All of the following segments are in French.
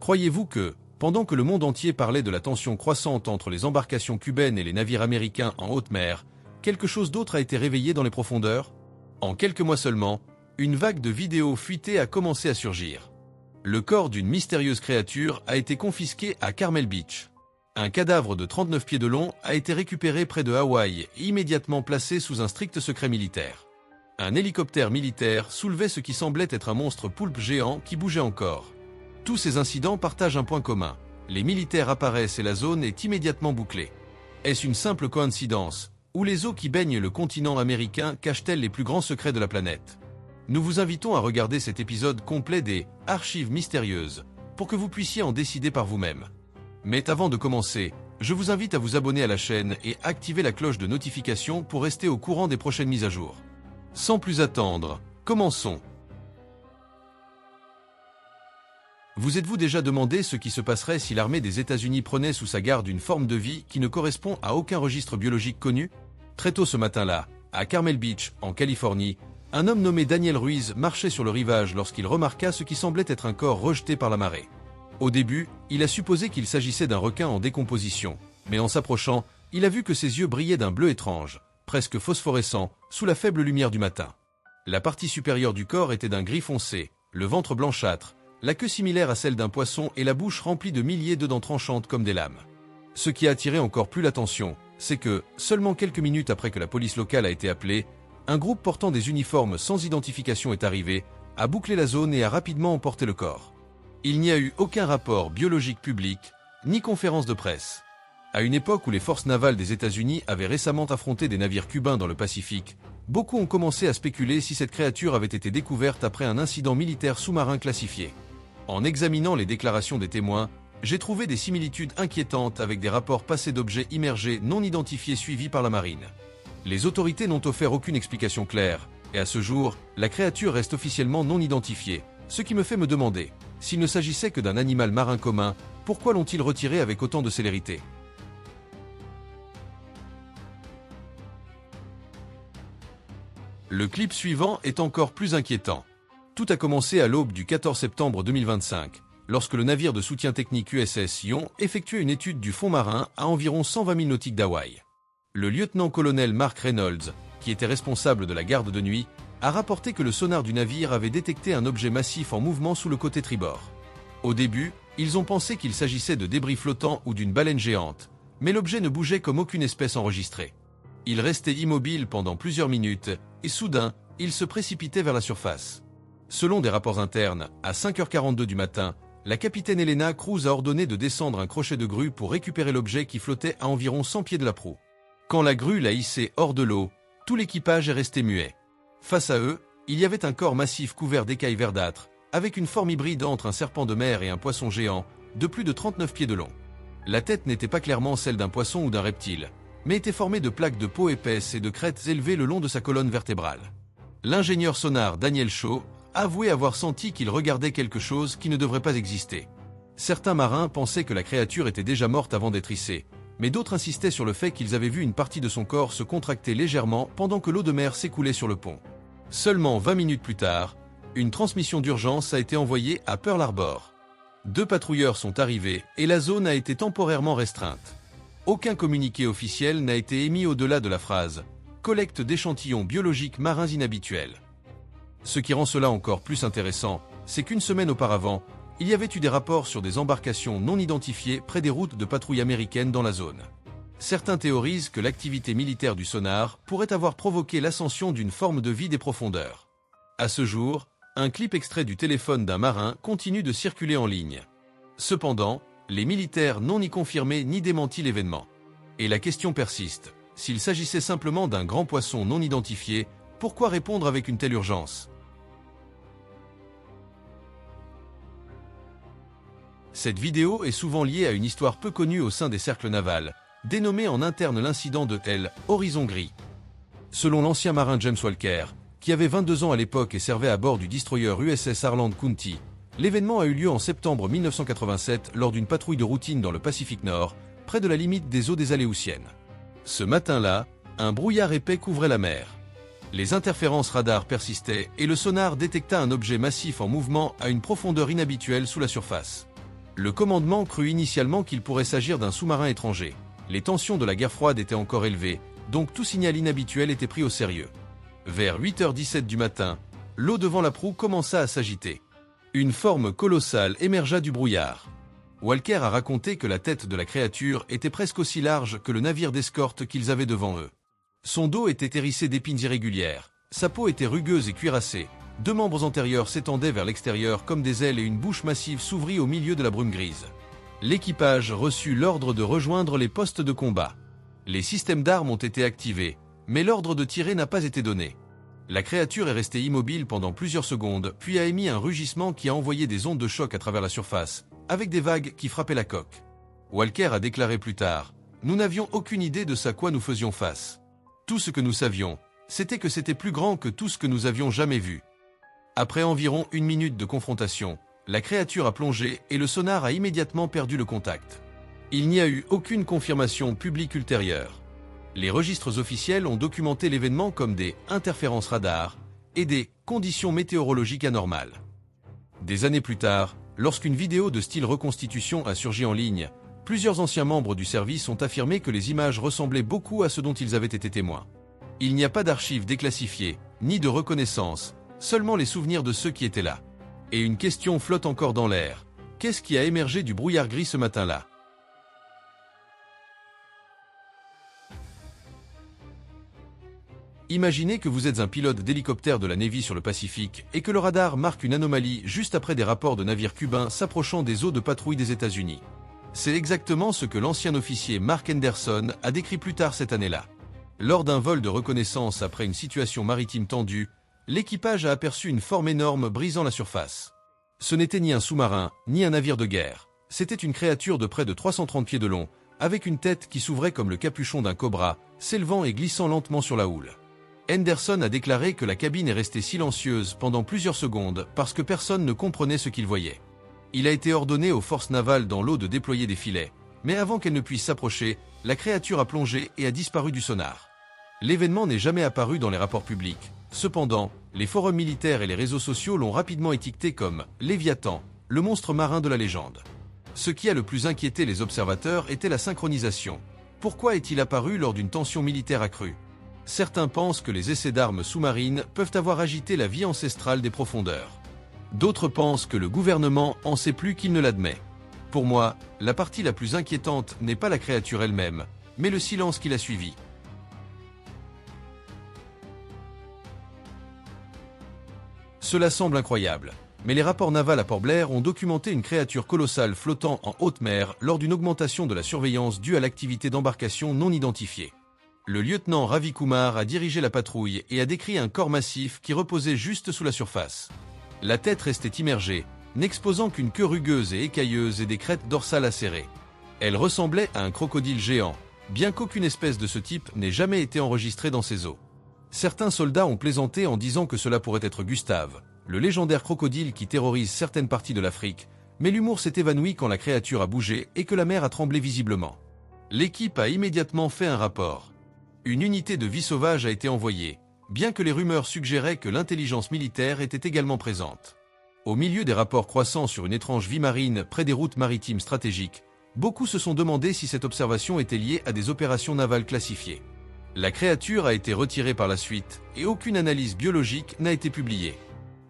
Croyez-vous que, pendant que le monde entier parlait de la tension croissante entre les embarcations cubaines et les navires américains en haute mer, quelque chose d'autre a été réveillé dans les profondeurs? En quelques mois seulement, une vague de vidéos fuitées a commencé à surgir. Le corps d'une mystérieuse créature a été confisqué à Carmel Beach. Un cadavre de 39 pieds de long a été récupéré près de Hawaï et immédiatement placé sous un strict secret militaire. Un hélicoptère militaire soulevait ce qui semblait être un monstre poulpe géant qui bougeait encore. Tous ces incidents partagent un point commun. Les militaires apparaissent et la zone est immédiatement bouclée. Est-ce une simple coïncidence, ou les eaux qui baignent le continent américain cachent-elles les plus grands secrets de la planète? Nous vous invitons à regarder cet épisode complet des « Archives mystérieuses » pour que vous puissiez en décider par vous-même. Mais avant de commencer, je vous invite à vous abonner à la chaîne et activer la cloche de notification pour rester au courant des prochaines mises à jour. Sans plus attendre, commençons. Vous êtes-vous déjà demandé ce qui se passerait si l'armée des États-Unis prenait sous sa garde une forme de vie qui ne correspond à aucun registre biologique connu? Très tôt ce matin-là, à Carmel Beach, en Californie, un homme nommé Daniel Ruiz marchait sur le rivage lorsqu'il remarqua ce qui semblait être un corps rejeté par la marée. Au début, il a supposé qu'il s'agissait d'un requin en décomposition, mais en s'approchant, il a vu que ses yeux brillaient d'un bleu étrange, presque phosphorescent, sous la faible lumière du matin. La partie supérieure du corps était d'un gris foncé, le ventre blanchâtre, la queue similaire à celle d'un poisson et la bouche remplie de milliers de dents tranchantes comme des lames. Ce qui a attiré encore plus l'attention, c'est que, seulement quelques minutes après que la police locale a été appelée, un groupe portant des uniformes sans identification est arrivé, a bouclé la zone et a rapidement emporté le corps. Il n'y a eu aucun rapport biologique public, ni conférence de presse. À une époque où les forces navales des États-Unis avaient récemment affronté des navires cubains dans le Pacifique, beaucoup ont commencé à spéculer si cette créature avait été découverte après un incident militaire sous-marin classifié. En examinant les déclarations des témoins, j'ai trouvé des similitudes inquiétantes avec des rapports passés d'objets immergés non identifiés suivis par la marine. Les autorités n'ont offert aucune explication claire, et à ce jour, la créature reste officiellement non identifiée, ce qui me fait me demander, s'il ne s'agissait que d'un animal marin commun, pourquoi l'ont-ils retiré avec autant de célérité? Le clip suivant est encore plus inquiétant. Tout a commencé à l'aube du 14 septembre 2025, lorsque le navire de soutien technique USS Ion effectuait une étude du fond marin à environ 120 000 nautiques d'Hawaï. Le lieutenant-colonel Mark Reynolds, qui était responsable de la garde de nuit, a rapporté que le sonar du navire avait détecté un objet massif en mouvement sous le côté tribord. Au début, ils ont pensé qu'il s'agissait de débris flottants ou d'une baleine géante, mais l'objet ne bougeait comme aucune espèce enregistrée. Il restait immobile pendant plusieurs minutes, et soudain, il se précipitait vers la surface. Selon des rapports internes, à 5h42 du matin, la capitaine Elena Cruz a ordonné de descendre un crochet de grue pour récupérer l'objet qui flottait à environ 100 pieds de la proue. Quand la grue l'a hissé hors de l'eau, tout l'équipage est resté muet. Face à eux, il y avait un corps massif couvert d'écailles verdâtres, avec une forme hybride entre un serpent de mer et un poisson géant, de plus de 39 pieds de long. La tête n'était pas clairement celle d'un poisson ou d'un reptile, mais était formée de plaques de peau épaisse et de crêtes élevées le long de sa colonne vertébrale. L'ingénieur sonar Daniel Shaw avouait avoir senti qu'il regardait quelque chose qui ne devrait pas exister. Certains marins pensaient que la créature était déjà morte avant d'être hissée, mais d'autres insistaient sur le fait qu'ils avaient vu une partie de son corps se contracter légèrement pendant que l'eau de mer s'écoulait sur le pont. Seulement 20 minutes plus tard, une transmission d'urgence a été envoyée à Pearl Harbor. 2 patrouilleurs sont arrivés et la zone a été temporairement restreinte. Aucun communiqué officiel n'a été émis au-delà de la phrase « collecte d'échantillons biologiques marins inhabituels ». Ce qui rend cela encore plus intéressant, c'est qu'une semaine auparavant, il y avait eu des rapports sur des embarcations non identifiées près des routes de patrouille américaines dans la zone. Certains théorisent que l'activité militaire du sonar pourrait avoir provoqué l'ascension d'une forme de vie des profondeurs. À ce jour, un clip extrait du téléphone d'un marin continue de circuler en ligne. Cependant, les militaires n'ont ni confirmé ni démenti l'événement. Et la question persiste, s'il s'agissait simplement d'un grand poisson non identifié, pourquoi répondre avec une telle urgence? Cette vidéo est souvent liée à une histoire peu connue au sein des cercles navals, dénommée en interne l'incident de L. Horizon Gris. Selon l'ancien marin James Walker, qui avait 22 ans à l'époque et servait à bord du destroyer USS Harland County, l'événement a eu lieu en septembre 1987 lors d'une patrouille de routine dans le Pacifique Nord, près de la limite des eaux des Aléoutiennes. Ce matin-là, un brouillard épais couvrait la mer. Les interférences radar persistaient et le sonar détecta un objet massif en mouvement à une profondeur inhabituelle sous la surface. Le commandement crut initialement qu'il pourrait s'agir d'un sous-marin étranger. Les tensions de la guerre froide étaient encore élevées, donc tout signal inhabituel était pris au sérieux. Vers 8h17 du matin, l'eau devant la proue commença à s'agiter. Une forme colossale émergea du brouillard. Walker a raconté que la tête de la créature était presque aussi large que le navire d'escorte qu'ils avaient devant eux. Son dos était hérissé d'épines irrégulières, sa peau était rugueuse et cuirassée, 2 membres antérieurs s'étendaient vers l'extérieur comme des ailes et une bouche massive s'ouvrit au milieu de la brume grise. L'équipage reçut l'ordre de rejoindre les postes de combat. Les systèmes d'armes ont été activés, mais l'ordre de tirer n'a pas été donné. La créature est restée immobile pendant plusieurs secondes, puis a émis un rugissement qui a envoyé des ondes de choc à travers la surface, avec des vagues qui frappaient la coque. Walker a déclaré plus tard « Nous n'avions aucune idée de ce à quoi nous faisions face. Tout ce que nous savions, c'était que c'était plus grand que tout ce que nous avions jamais vu. » Après environ 1 minute de confrontation, la créature a plongé et le sonar a immédiatement perdu le contact. Il n'y a eu aucune confirmation publique ultérieure. Les registres officiels ont documenté l'événement comme des interférences radar et des conditions météorologiques anormales. Des années plus tard, lorsqu'une vidéo de style reconstitution a surgi en ligne, plusieurs anciens membres du service ont affirmé que les images ressemblaient beaucoup à ce dont ils avaient été témoins. Il n'y a pas d'archives déclassifiées, ni de reconnaissance, seulement les souvenirs de ceux qui étaient là. Et une question flotte encore dans l'air. Qu'est-ce qui a émergé du brouillard gris ce matin-là ? Imaginez que vous êtes un pilote d'hélicoptère de la Navy sur le Pacifique et que le radar marque une anomalie juste après des rapports de navires cubains s'approchant des eaux de patrouille des États-Unis. C'est exactement ce que l'ancien officier Mark Henderson a décrit plus tard cette année-là. Lors d'un vol de reconnaissance après une situation maritime tendue, l'équipage a aperçu une forme énorme brisant la surface. Ce n'était ni un sous-marin, ni un navire de guerre. C'était une créature de près de 330 pieds de long, avec une tête qui s'ouvrait comme le capuchon d'un cobra, s'élevant et glissant lentement sur la houle. Henderson a déclaré que la cabine est restée silencieuse pendant plusieurs secondes parce que personne ne comprenait ce qu'il voyait. Il a été ordonné aux forces navales dans l'eau de déployer des filets, mais avant qu'elle ne puisse s'approcher, la créature a plongé et a disparu du sonar. L'événement n'est jamais apparu dans les rapports publics. Cependant, les forums militaires et les réseaux sociaux l'ont rapidement étiqueté comme « Léviathan », le monstre marin de la légende. Ce qui a le plus inquiété les observateurs était la synchronisation. Pourquoi est-il apparu lors d'une tension militaire accrue ? Certains pensent que les essais d'armes sous-marines peuvent avoir agité la vie ancestrale des profondeurs. D'autres pensent que le gouvernement en sait plus qu'il ne l'admet. Pour moi, la partie la plus inquiétante n'est pas la créature elle-même, mais le silence qui l'a suivie. Cela semble incroyable, mais les rapports navals à Port-Blair ont documenté une créature colossale flottant en haute mer lors d'une augmentation de la surveillance due à l'activité d'embarcation non identifiée. Le lieutenant Ravi Kumar a dirigé la patrouille et a décrit un corps massif qui reposait juste sous la surface. La tête restait immergée, n'exposant qu'une queue rugueuse et écailleuse et des crêtes dorsales acérées. Elle ressemblait à un crocodile géant, bien qu'aucune espèce de ce type n'ait jamais été enregistrée dans ces eaux. Certains soldats ont plaisanté en disant que cela pourrait être Gustave, le légendaire crocodile qui terrorise certaines parties de l'Afrique, mais l'humour s'est évanoui quand la créature a bougé et que la mer a tremblé visiblement. L'équipe a immédiatement fait un rapport. Une unité de vie sauvage a été envoyée, bien que les rumeurs suggéraient que l'intelligence militaire était également présente. Au milieu des rapports croissants sur une étrange vie marine près des routes maritimes stratégiques, beaucoup se sont demandé si cette observation était liée à des opérations navales classifiées. La créature a été retirée par la suite et aucune analyse biologique n'a été publiée.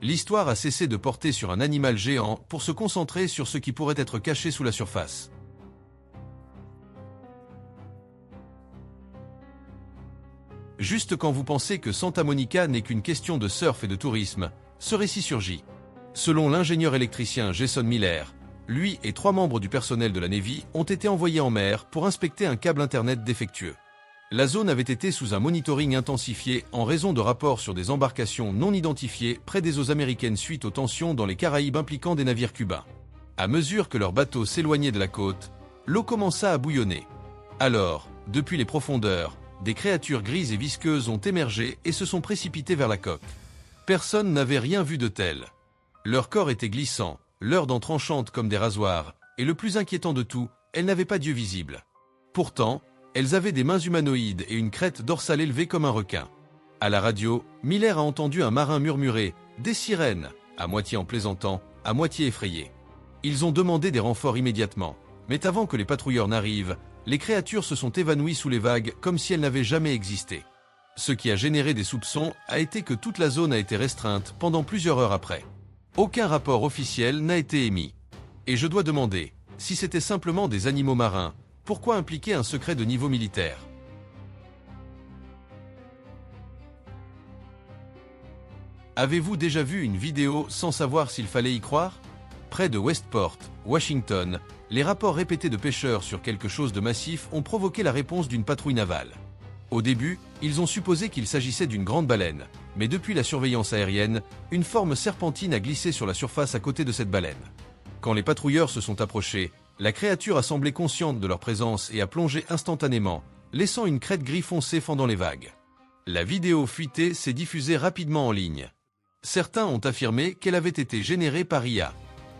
L'histoire a cessé de porter sur un animal géant pour se concentrer sur ce qui pourrait être caché sous la surface. Juste quand vous pensez que Santa Monica n'est qu'une question de surf et de tourisme, ce récit surgit. Selon l'ingénieur électricien Jason Miller, lui et 3 membres du personnel de la Navy ont été envoyés en mer pour inspecter un câble Internet défectueux. La zone avait été sous un monitoring intensifié en raison de rapports sur des embarcations non identifiées près des eaux américaines suite aux tensions dans les Caraïbes impliquant des navires cubains. À mesure que leurs bateaux s'éloignaient de la côte, l'eau commença à bouillonner. Alors, depuis les profondeurs, des créatures grises et visqueuses ont émergé et se sont précipitées vers la coque. Personne n'avait rien vu de tel. Leur corps était glissant, leurs dents tranchantes comme des rasoirs, et le plus inquiétant de tout, elles n'avaient pas d'yeux visibles. Pourtant, elles avaient des mains humanoïdes et une crête dorsale élevée comme un requin. À la radio, Miller a entendu un marin murmurer « Des sirènes !» à moitié en plaisantant, à moitié effrayé. Ils ont demandé des renforts immédiatement, mais avant que les patrouilleurs n'arrivent, les créatures se sont évanouies sous les vagues comme si elles n'avaient jamais existé. Ce qui a généré des soupçons a été que toute la zone a été restreinte pendant plusieurs heures après. Aucun rapport officiel n'a été émis. Et je dois demander, si c'était simplement des animaux marins, pourquoi impliquer un secret de niveau militaire? Avez-vous déjà vu une vidéo sans savoir s'il fallait y croire? Près de Westport, Washington, les rapports répétés de pêcheurs sur quelque chose de massif ont provoqué la réponse d'une patrouille navale. Au début, ils ont supposé qu'il s'agissait d'une grande baleine, mais depuis la surveillance aérienne, une forme serpentine a glissé sur la surface à côté de cette baleine. Quand les patrouilleurs se sont approchés, la créature a semblé consciente de leur présence et a plongé instantanément, laissant une crête gris foncé fendant les vagues. La vidéo fuitée s'est diffusée rapidement en ligne. Certains ont affirmé qu'elle avait été générée par IA.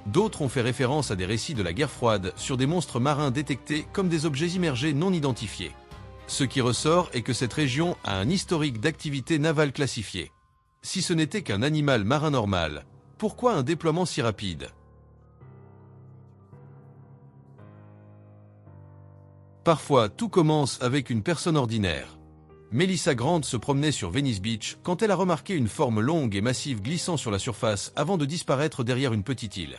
D'autres ont fait référence à des récits de la guerre froide sur des monstres marins détectés comme des objets immergés non identifiés. Ce qui ressort est que cette région a un historique d'activité navale classifiée. Si ce n'était qu'un animal marin normal, pourquoi un déploiement si rapide? Parfois, tout commence avec une personne ordinaire. Melissa Grant se promenait sur Venice Beach quand elle a remarqué une forme longue et massive glissant sur la surface avant de disparaître derrière une petite île.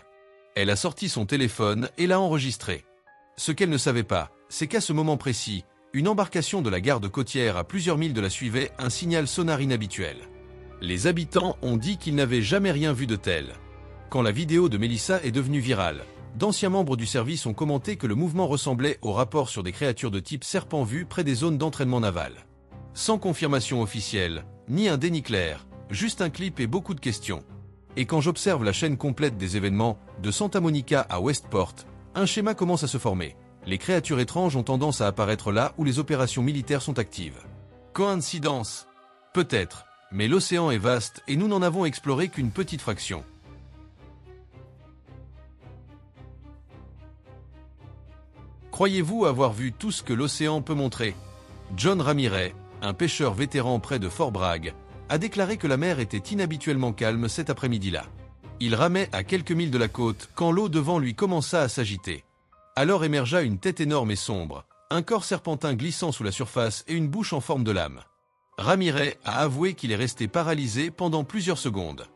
Elle a sorti son téléphone et l'a enregistré. Ce qu'elle ne savait pas, c'est qu'à ce moment précis, une embarcation de la garde côtière à plusieurs milles de la suivait un signal sonar inhabituel. Les habitants ont dit qu'ils n'avaient jamais rien vu de tel. Quand la vidéo de Melissa est devenue virale, d'anciens membres du service ont commenté que le mouvement ressemblait au rapport sur des créatures de type serpent vues près des zones d'entraînement naval. Sans confirmation officielle, ni un déni clair, juste un clip et beaucoup de questions. Et quand j'observe la chaîne complète des événements, de Santa Monica à Westport, un schéma commence à se former. Les créatures étranges ont tendance à apparaître là où les opérations militaires sont actives. Coïncidence? Peut-être, mais l'océan est vaste et nous n'en avons exploré qu'une petite fraction. Croyez-vous avoir vu tout ce que l'océan peut montrer? John Ramirez, un pêcheur vétéran près de Fort Bragg, a déclaré que la mer était inhabituellement calme cet après-midi-là. Il ramait à quelques milles de la côte quand l'eau devant lui commença à s'agiter. Alors émergea une tête énorme et sombre, un corps serpentin glissant sous la surface et une bouche en forme de lame. Ramirez a avoué qu'il est resté paralysé pendant plusieurs secondes.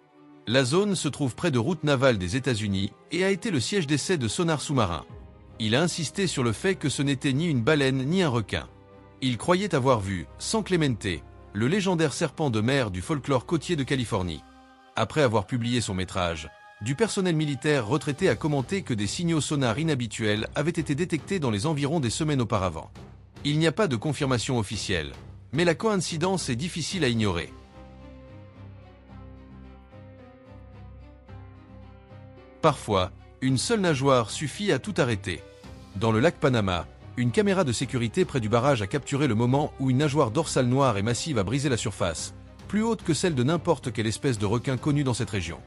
La zone se trouve près de routes navales des États-Unis et a été le siège d'essais de sonars sous-marins. Il a insisté sur le fait que ce n'était ni une baleine ni un requin. Il croyait avoir vu, San Clemente, le légendaire serpent de mer du folklore côtier de Californie. Après avoir publié son métrage, du personnel militaire retraité a commenté que des signaux sonars inhabituels avaient été détectés dans les environs des semaines auparavant. Il n'y a pas de confirmation officielle, mais la coïncidence est difficile à ignorer. Parfois, une seule nageoire suffit à tout arrêter. Dans le lac Panama, une caméra de sécurité près du barrage a capturé le moment où une nageoire dorsale noire et massive a brisé la surface, plus haute que celle de n'importe quelle espèce de requin connue dans cette région.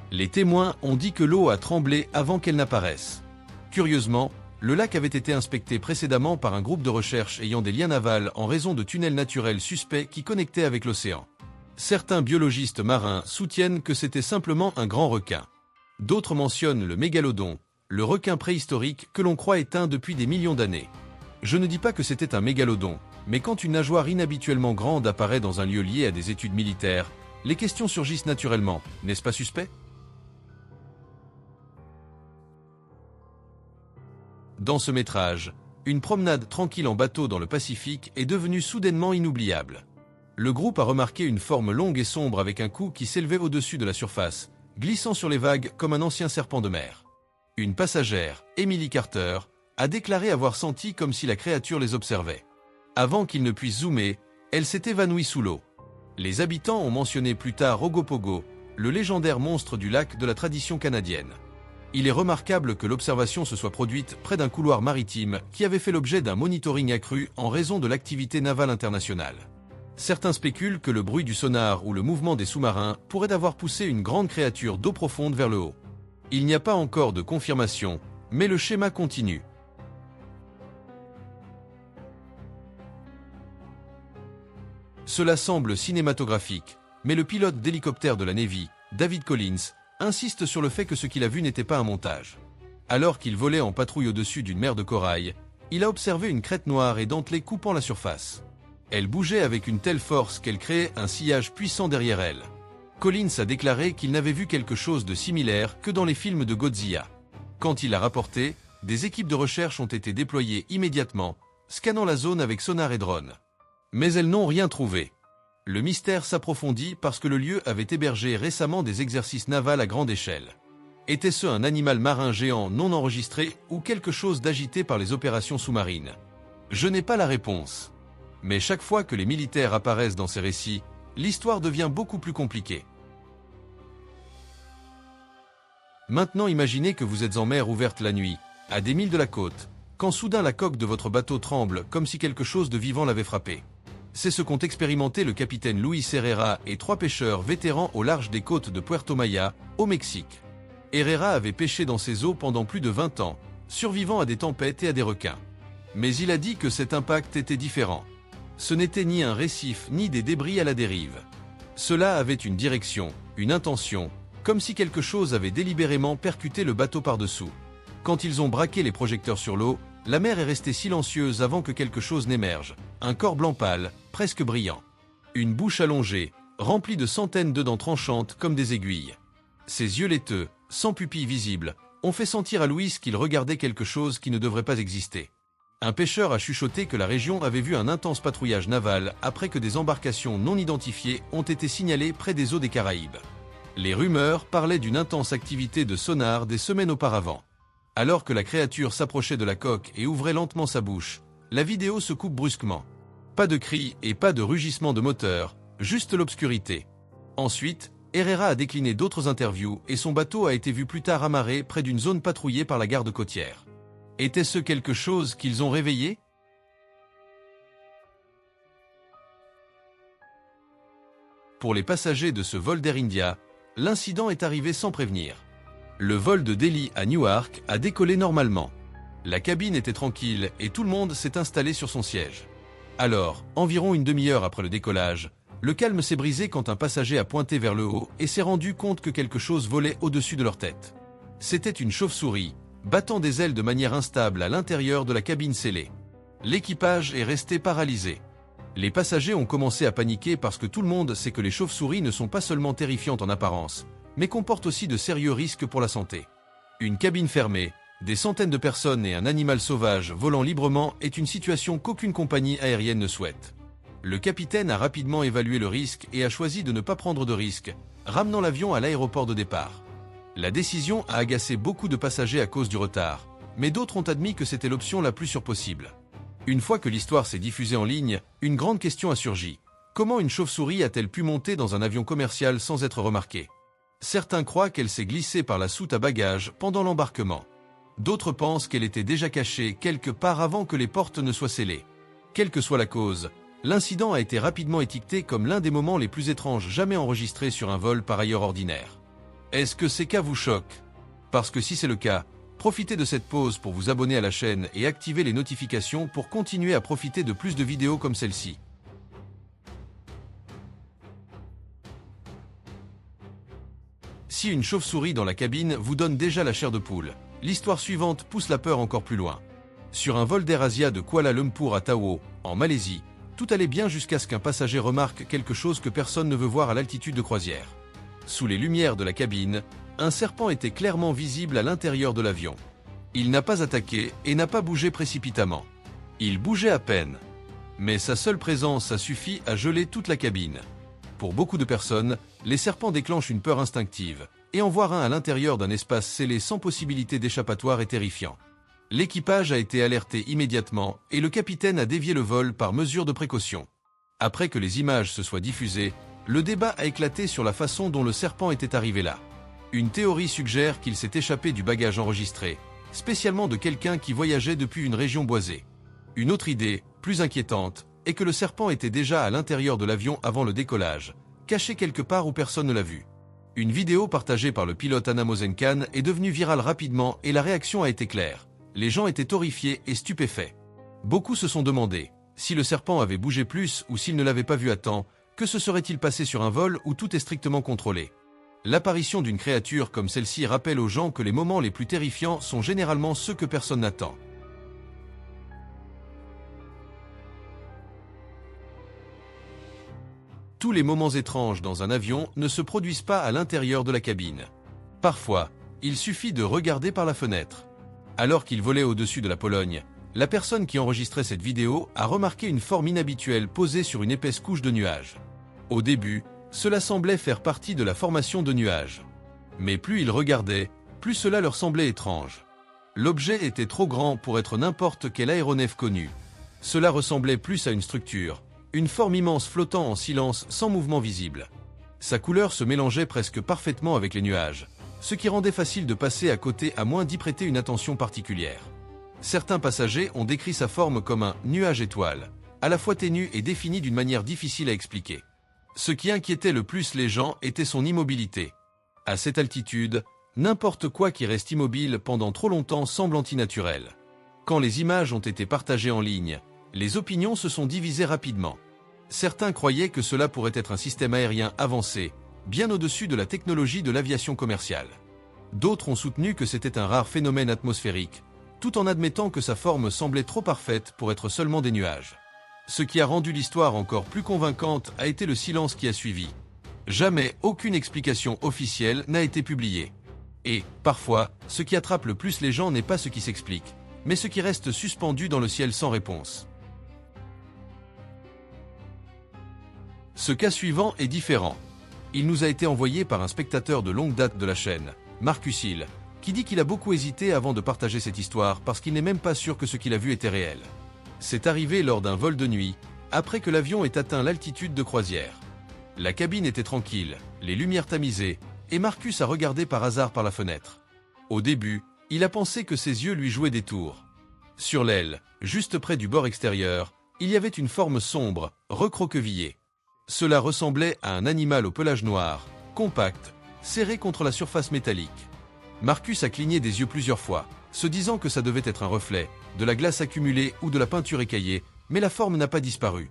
Les témoins ont dit que l'eau a tremblé avant qu'elle n'apparaisse. Curieusement, le lac avait été inspecté précédemment par un groupe de recherche ayant des liens navals en raison de tunnels naturels suspects qui connectaient avec l'océan. Certains biologistes marins soutiennent que c'était simplement un grand requin. D'autres mentionnent le mégalodon, le requin préhistorique que l'on croit éteint depuis des millions d'années. Je ne dis pas que c'était un mégalodon, mais quand une nageoire inhabituellement grande apparaît dans un lieu lié à des études militaires, les questions surgissent naturellement, n'est-ce pas suspect? Dans ce métrage, une promenade tranquille en bateau dans le Pacifique est devenue soudainement inoubliable. Le groupe a remarqué une forme longue et sombre avec un cou qui s'élevait au-dessus de la surface, glissant sur les vagues comme un ancien serpent de mer. Une passagère, Emily Carter, a déclaré avoir senti comme si la créature les observait. Avant qu'ils ne puissent zoomer, elle s'est évanouie sous l'eau. Les habitants ont mentionné plus tard Ogopogo, le légendaire monstre du lac de la tradition canadienne. Il est remarquable que l'observation se soit produite près d'un couloir maritime qui avait fait l'objet d'un monitoring accru en raison de l'activité navale internationale. Certains spéculent que le bruit du sonar ou le mouvement des sous-marins pourrait avoir poussé une grande créature d'eau profonde vers le haut. Il n'y a pas encore de confirmation, mais le schéma continue. Cela semble cinématographique, mais le pilote d'hélicoptère de la Navy, David Collins, insiste sur le fait que ce qu'il a vu n'était pas un montage. Alors qu'il volait en patrouille au-dessus d'une mer de corail, il a observé une crête noire et dentelée coupant la surface. Elle bougeait avec une telle force qu'elle créait un sillage puissant derrière elle. Collins a déclaré qu'il n'avait vu quelque chose de similaire que dans les films de Godzilla. Quand il l'a rapporté, des équipes de recherche ont été déployées immédiatement, scannant la zone avec sonar et drone. Mais elles n'ont rien trouvé. Le mystère s'approfondit parce que le lieu avait hébergé récemment des exercices navals à grande échelle. Était-ce un animal marin géant non enregistré ou quelque chose d'agité par les opérations sous-marines? Je n'ai pas la réponse. Mais chaque fois que les militaires apparaissent dans ces récits, l'histoire devient beaucoup plus compliquée. Maintenant imaginez que vous êtes en mer ouverte la nuit, à des milles de la côte, quand soudain la coque de votre bateau tremble comme si quelque chose de vivant l'avait frappé. C'est ce qu'ont expérimenté le capitaine Luis Herrera et 3 pêcheurs vétérans au large des côtes de Puerto Maya, au Mexique. Herrera avait pêché dans ces eaux pendant plus de 20 ans, survivant à des tempêtes et à des requins. Mais il a dit que cet impact était différent. Ce n'était ni un récif ni des débris à la dérive. Cela avait une direction, une intention, comme si quelque chose avait délibérément percuté le bateau par-dessous. Quand ils ont braqué les projecteurs sur l'eau, la mer est restée silencieuse avant que quelque chose n'émerge. Un corps blanc pâle, presque brillant. Une bouche allongée, remplie de centaines de dents tranchantes comme des aiguilles. Ses yeux laiteux, sans pupilles visibles, ont fait sentir à Louis qu'il regardait quelque chose qui ne devrait pas exister. Un pêcheur a chuchoté que la région avait vu un intense patrouillage naval après que des embarcations non identifiées ont été signalées près des eaux des Caraïbes. Les rumeurs parlaient d'une intense activité de sonar des semaines auparavant. Alors que la créature s'approchait de la coque et ouvrait lentement sa bouche, la vidéo se coupe brusquement. Pas de cris et pas de rugissement de moteur, juste l'obscurité. Ensuite, Herrera a décliné d'autres interviews et son bateau a été vu plus tard amarré près d'une zone patrouillée par la garde côtière. Était-ce quelque chose qu'ils ont réveillé? Pour les passagers de ce vol d'Air India, l'incident est arrivé sans prévenir. Le vol de Delhi à Newark a décollé normalement. La cabine était tranquille et tout le monde s'est installé sur son siège. Alors, environ une demi-heure après le décollage, le calme s'est brisé quand un passager a pointé vers le haut et s'est rendu compte que quelque chose volait au-dessus de leur tête. C'était une chauve-souris, battant des ailes de manière instable à l'intérieur de la cabine scellée. L'équipage est resté paralysé. Les passagers ont commencé à paniquer parce que tout le monde sait que les chauves-souris ne sont pas seulement terrifiantes en apparence, mais comportent aussi de sérieux risques pour la santé. Une cabine fermée, des centaines de personnes et un animal sauvage volant librement est une situation qu'aucune compagnie aérienne ne souhaite. Le capitaine a rapidement évalué le risque et a choisi de ne pas prendre de risque, ramenant l'avion à l'aéroport de départ. La décision a agacé beaucoup de passagers à cause du retard, mais d'autres ont admis que c'était l'option la plus sûre possible. Une fois que l'histoire s'est diffusée en ligne, une grande question a surgi. Comment une chauve-souris a-t-elle pu monter dans un avion commercial sans être remarquée? Certains croient qu'elle s'est glissée par la soute à bagages pendant l'embarquement. D'autres pensent qu'elle était déjà cachée quelque part avant que les portes ne soient scellées. Quelle que soit la cause, l'incident a été rapidement étiqueté comme l'un des moments les plus étranges jamais enregistrés sur un vol par ailleurs ordinaire. Est-ce que ces cas vous choquent? Parce que si c'est le cas, profitez de cette pause pour vous abonner à la chaîne et activer les notifications pour continuer à profiter de plus de vidéos comme celle-ci. Si une chauve-souris dans la cabine vous donne déjà la chair de poule, l'histoire suivante pousse la peur encore plus loin. Sur un vol d'AirAsia de Kuala Lumpur à Tao, en Malaisie, tout allait bien jusqu'à ce qu'un passager remarque quelque chose que personne ne veut voir à l'altitude de croisière. Sous les lumières de la cabine, un serpent était clairement visible à l'intérieur de l'avion. Il n'a pas attaqué et n'a pas bougé précipitamment. Il bougeait à peine. Mais sa seule présence a suffi à geler toute la cabine. Pour beaucoup de personnes, les serpents déclenchent une peur instinctive, et en voir un à l'intérieur d'un espace scellé sans possibilité d'échappatoire est terrifiant. L'équipage a été alerté immédiatement et le capitaine a dévié le vol par mesure de précaution. Après que les images se soient diffusées, le débat a éclaté sur la façon dont le serpent était arrivé là. Une théorie suggère qu'il s'est échappé du bagage enregistré, spécialement de quelqu'un qui voyageait depuis une région boisée. Une autre idée, plus inquiétante, est que le serpent était déjà à l'intérieur de l'avion avant le décollage, caché quelque part où personne ne l'a vu. Une vidéo partagée par le pilote Anna Mosenkan est devenue virale rapidement et la réaction a été claire. Les gens étaient horrifiés et stupéfaits. Beaucoup se sont demandé, si le serpent avait bougé plus ou s'il ne l'avait pas vu à temps, que se serait-il passé sur un vol où tout est strictement contrôlé? L'apparition d'une créature comme celle-ci rappelle aux gens que les moments les plus terrifiants sont généralement ceux que personne n'attend. Tous les moments étranges dans un avion ne se produisent pas à l'intérieur de la cabine. Parfois, il suffit de regarder par la fenêtre. Alors qu'il volait au-dessus de la Pologne, la personne qui enregistrait cette vidéo a remarqué une forme inhabituelle posée sur une épaisse couche de nuages. Au début, cela semblait faire partie de la formation de nuages. Mais plus ils regardaient, plus cela leur semblait étrange. L'objet était trop grand pour être n'importe quel aéronef connu. Cela ressemblait plus à une structure, une forme immense flottant en silence sans mouvement visible. Sa couleur se mélangeait presque parfaitement avec les nuages, ce qui rendait facile de passer à côté à moins d'y prêter une attention particulière. Certains passagers ont décrit sa forme comme un nuage étoile, à la fois ténu et défini d'une manière difficile à expliquer. Ce qui inquiétait le plus les gens était son immobilité. À cette altitude, n'importe quoi qui reste immobile pendant trop longtemps semble antinaturel. Quand les images ont été partagées en ligne, les opinions se sont divisées rapidement. Certains croyaient que cela pourrait être un système aérien avancé, bien au-dessus de la technologie de l'aviation commerciale. D'autres ont soutenu que c'était un rare phénomène atmosphérique, tout en admettant que sa forme semblait trop parfaite pour être seulement des nuages. Ce qui a rendu l'histoire encore plus convaincante a été le silence qui a suivi. Jamais aucune explication officielle n'a été publiée. Et, parfois, ce qui attrape le plus les gens n'est pas ce qui s'explique, mais ce qui reste suspendu dans le ciel sans réponse. Ce cas suivant est différent. Il nous a été envoyé par un spectateur de longue date de la chaîne, Marcus Hill, qui dit qu'il a beaucoup hésité avant de partager cette histoire parce qu'il n'est même pas sûr que ce qu'il a vu était réel. C'est arrivé lors d'un vol de nuit, après que l'avion ait atteint l'altitude de croisière. La cabine était tranquille, les lumières tamisées, et Marcus a regardé par hasard par la fenêtre. Au début, il a pensé que ses yeux lui jouaient des tours. Sur l'aile, juste près du bord extérieur, il y avait une forme sombre, recroquevillée. Cela ressemblait à un animal au pelage noir, compact, serré contre la surface métallique. Marcus a cligné des yeux plusieurs fois, se disant que ça devait être un reflet, de la glace accumulée ou de la peinture écaillée, mais la forme n'a pas disparu.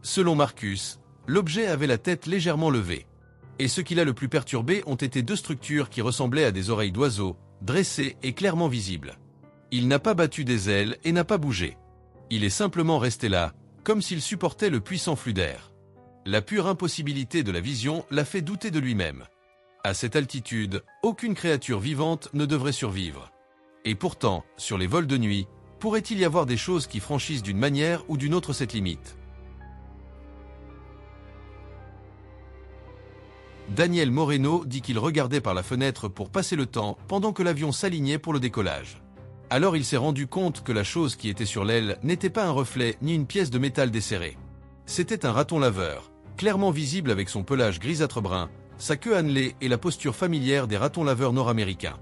Selon Marcus, l'objet avait la tête légèrement levée. Et ce qui l'a le plus perturbé ont été deux structures qui ressemblaient à des oreilles d'oiseau, dressées et clairement visibles. Il n'a pas battu des ailes et n'a pas bougé. Il est simplement resté là, comme s'il supportait le puissant flux d'air. La pure impossibilité de la vision l'a fait douter de lui-même. À cette altitude, aucune créature vivante ne devrait survivre. Et pourtant, sur les vols de nuit, pourrait-il y avoir des choses qui franchissent d'une manière ou d'une autre cette limite? Daniel Moreno dit qu'il regardait par la fenêtre pour passer le temps pendant que l'avion s'alignait pour le décollage. Alors il s'est rendu compte que la chose qui était sur l'aile n'était pas un reflet ni une pièce de métal desserrée. C'était un raton laveur, clairement visible avec son pelage grisâtre brun, sa queue annelée et la posture familière des ratons laveurs nord-américains.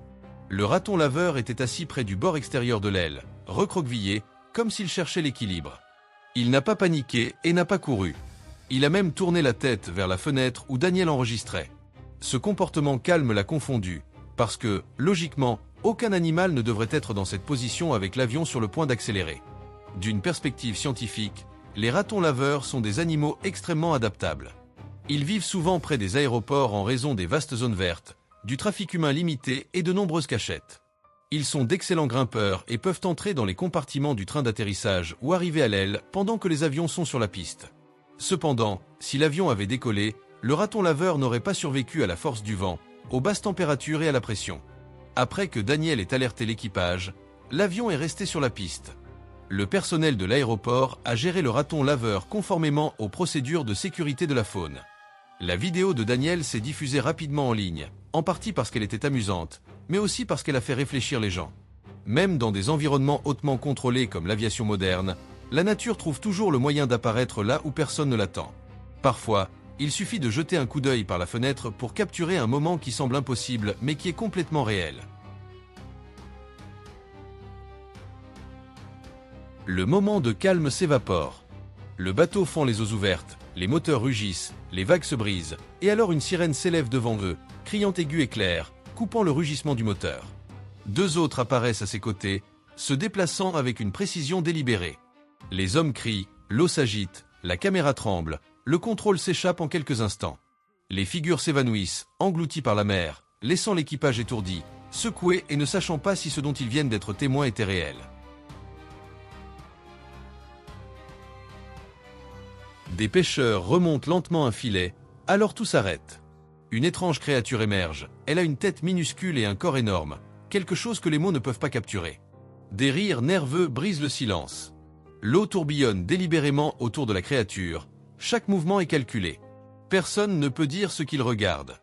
Le raton laveur était assis près du bord extérieur de l'aile, recroquevillé, comme s'il cherchait l'équilibre. Il n'a pas paniqué et n'a pas couru. Il a même tourné la tête vers la fenêtre où Daniel enregistrait. Ce comportement calme l'a confondu, parce que, logiquement, aucun animal ne devrait être dans cette position avec l'avion sur le point d'accélérer. D'une perspective scientifique, les ratons laveurs sont des animaux extrêmement adaptables. Ils vivent souvent près des aéroports en raison des vastes zones vertes, du trafic humain limité et de nombreuses cachettes. Ils sont d'excellents grimpeurs et peuvent entrer dans les compartiments du train d'atterrissage ou arriver à l'aile pendant que les avions sont sur la piste. Cependant, si l'avion avait décollé, le raton laveur n'aurait pas survécu à la force du vent, aux basses températures et à la pression. Après que Daniel ait alerté l'équipage, l'avion est resté sur la piste. Le personnel de l'aéroport a géré le raton laveur conformément aux procédures de sécurité de la faune. La vidéo de Daniel s'est diffusée rapidement en ligne, en partie parce qu'elle était amusante, mais aussi parce qu'elle a fait réfléchir les gens. Même dans des environnements hautement contrôlés comme l'aviation moderne, la nature trouve toujours le moyen d'apparaître là où personne ne l'attend. Parfois, il suffit de jeter un coup d'œil par la fenêtre pour capturer un moment qui semble impossible mais qui est complètement réel. Le moment de calme s'évapore. Le bateau fend les eaux ouvertes, les moteurs rugissent, les vagues se brisent, et alors une sirène s'élève devant eux, criant aigu et clair, coupant le rugissement du moteur. Deux autres apparaissent à ses côtés, se déplaçant avec une précision délibérée. Les hommes crient, l'eau s'agite, la caméra tremble, le contrôle s'échappe en quelques instants. Les figures s'évanouissent, englouties par la mer, laissant l'équipage étourdi, secoué et ne sachant pas si ce dont ils viennent d'être témoins était réel. Des pêcheurs remontent lentement un filet, alors tout s'arrête. Une étrange créature émerge, elle a une tête minuscule et un corps énorme, quelque chose que les mots ne peuvent pas capturer. Des rires nerveux brisent le silence. L'eau tourbillonne délibérément autour de la créature, chaque mouvement est calculé. Personne ne peut dire ce qu'il regarde.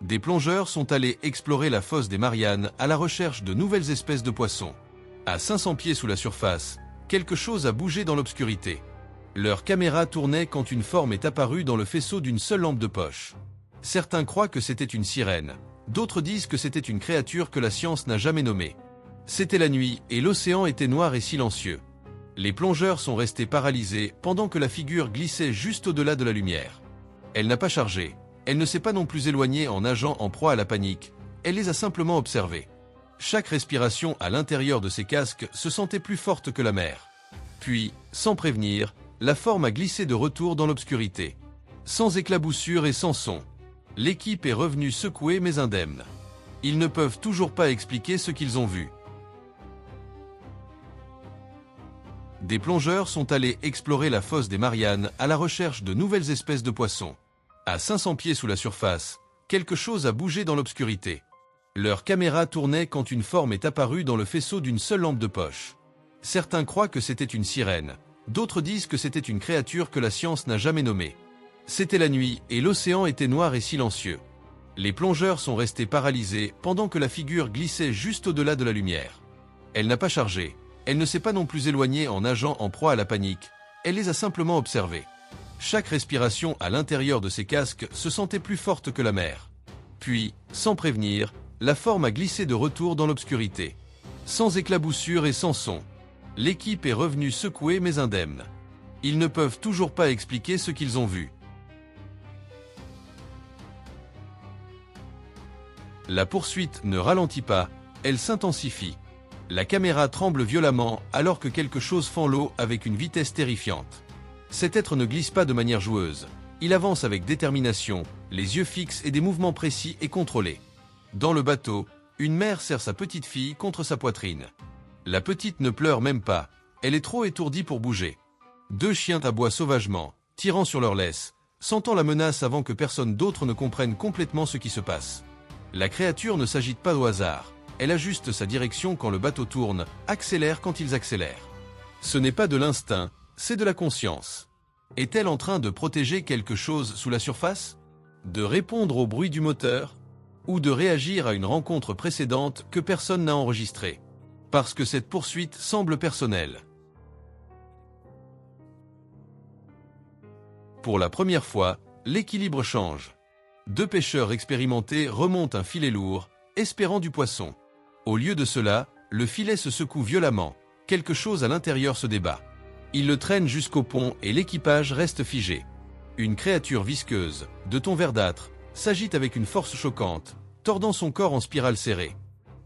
Des plongeurs sont allés explorer la fosse des Mariannes à la recherche de nouvelles espèces de poissons. À 500 pieds sous la surface, quelque chose a bougé dans l'obscurité. Leur caméra tournait quand une forme est apparue dans le faisceau d'une seule lampe de poche. Certains croient que c'était une sirène, d'autres disent que c'était une créature que la science n'a jamais nommée. C'était la nuit et l'océan était noir et silencieux. Les plongeurs sont restés paralysés pendant que la figure glissait juste au-delà de la lumière. Elle n'a pas chargé, elle ne s'est pas non plus éloignée en nageant en proie à la panique, elle les a simplement observés. Chaque respiration à l'intérieur de ces casques se sentait plus forte que la mer. Puis, sans prévenir, la forme a glissé de retour dans l'obscurité. Sans éclaboussure et sans son. L'équipe est revenue secouée mais indemne. Ils ne peuvent toujours pas expliquer ce qu'ils ont vu. Des plongeurs sont allés explorer la fosse des Mariannes à la recherche de nouvelles espèces de poissons. À 500 pieds sous la surface, quelque chose a bougé dans l'obscurité. Leur caméra tournait quand une forme est apparue dans le faisceau d'une seule lampe de poche. Certains croient que c'était une sirène, d'autres disent que c'était une créature que la science n'a jamais nommée. C'était la nuit et l'océan était noir et silencieux. Les plongeurs sont restés paralysés pendant que la figure glissait juste au-delà de la lumière. Elle n'a pas chargé, elle ne s'est pas non plus éloignée en nageant en proie à la panique, elle les a simplement observés. Chaque respiration à l'intérieur de ces casques se sentait plus forte que la mer. Puis, sans prévenir, la forme a glissé de retour dans l'obscurité. Sans éclaboussure et sans son. L'équipe est revenue secouée mais indemne. Ils ne peuvent toujours pas expliquer ce qu'ils ont vu. La poursuite ne ralentit pas, elle s'intensifie. La caméra tremble violemment alors que quelque chose fend l'eau avec une vitesse terrifiante. Cet être ne glisse pas de manière joueuse. Il avance avec détermination, les yeux fixes et des mouvements précis et contrôlés. Dans le bateau, une mère serre sa petite fille contre sa poitrine. La petite ne pleure même pas, elle est trop étourdie pour bouger. Deux chiens aboient sauvagement, tirant sur leur laisse, sentant la menace avant que personne d'autre ne comprenne complètement ce qui se passe. La créature ne s'agite pas au hasard, elle ajuste sa direction quand le bateau tourne, accélère quand ils accélèrent. Ce n'est pas de l'instinct, c'est de la conscience. Est-elle en train de protéger quelque chose sous la surface? De répondre au bruit du moteur? Ou de réagir à une rencontre précédente que personne n'a enregistrée? Parce que cette poursuite semble personnelle. Pour la première fois, l'équilibre change. Deux pêcheurs expérimentés remontent un filet lourd, espérant du poisson. Au lieu de cela, le filet se secoue violemment, quelque chose à l'intérieur se débat. Ils le traînent jusqu'au pont et l'équipage reste figé. Une créature visqueuse, de ton verdâtre, s'agite avec une force choquante, tordant son corps en spirale serrée.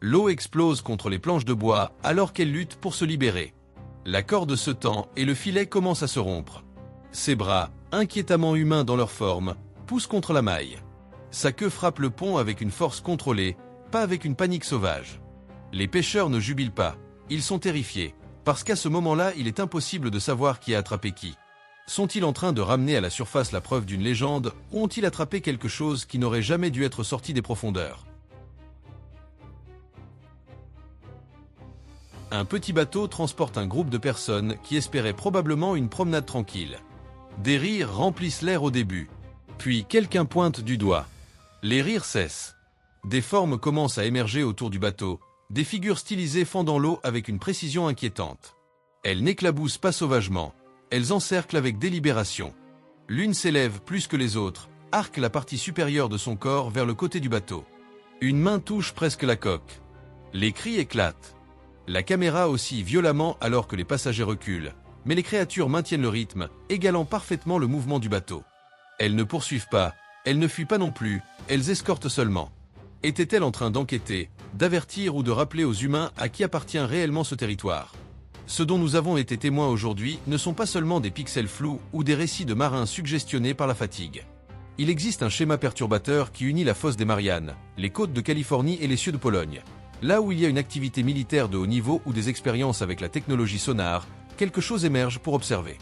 L'eau explose contre les planches de bois alors qu'elle lutte pour se libérer. La corde se tend et le filet commence à se rompre. Ses bras, inquiétamment humains dans leur forme, poussent contre la maille. Sa queue frappe le pont avec une force contrôlée, pas avec une panique sauvage. Les pêcheurs ne jubilent pas, ils sont terrifiés, parce qu'à ce moment-là, il est impossible de savoir qui a attrapé qui. Sont-ils en train de ramener à la surface la preuve d'une légende, ou ont-ils attrapé quelque chose qui n'aurait jamais dû être sorti des profondeurs? Un petit bateau transporte un groupe de personnes qui espéraient probablement une promenade tranquille. Des rires remplissent l'air au début. Puis quelqu'un pointe du doigt. Les rires cessent. Des formes commencent à émerger autour du bateau, des figures stylisées fendant l'eau avec une précision inquiétante. Elles n'éclaboussent pas sauvagement, elles encerclent avec délibération. L'une s'élève plus que les autres, arque la partie supérieure de son corps vers le côté du bateau. Une main touche presque la coque. Les cris éclatent. La caméra oscille violemment alors que les passagers reculent, mais les créatures maintiennent le rythme, égalant parfaitement le mouvement du bateau. Elles ne poursuivent pas, elles ne fuient pas non plus, elles escortent seulement. Étaient-elles en train d'enquêter, d'avertir ou de rappeler aux humains à qui appartient réellement ce territoire? Ce dont nous avons été témoins aujourd'hui ne sont pas seulement des pixels flous ou des récits de marins suggestionnés par la fatigue. Il existe un schéma perturbateur qui unit la fosse des Mariannes, les côtes de Californie et les cieux de Pologne. Là où il y a une activité militaire de haut niveau ou des expériences avec la technologie sonar, quelque chose émerge pour observer.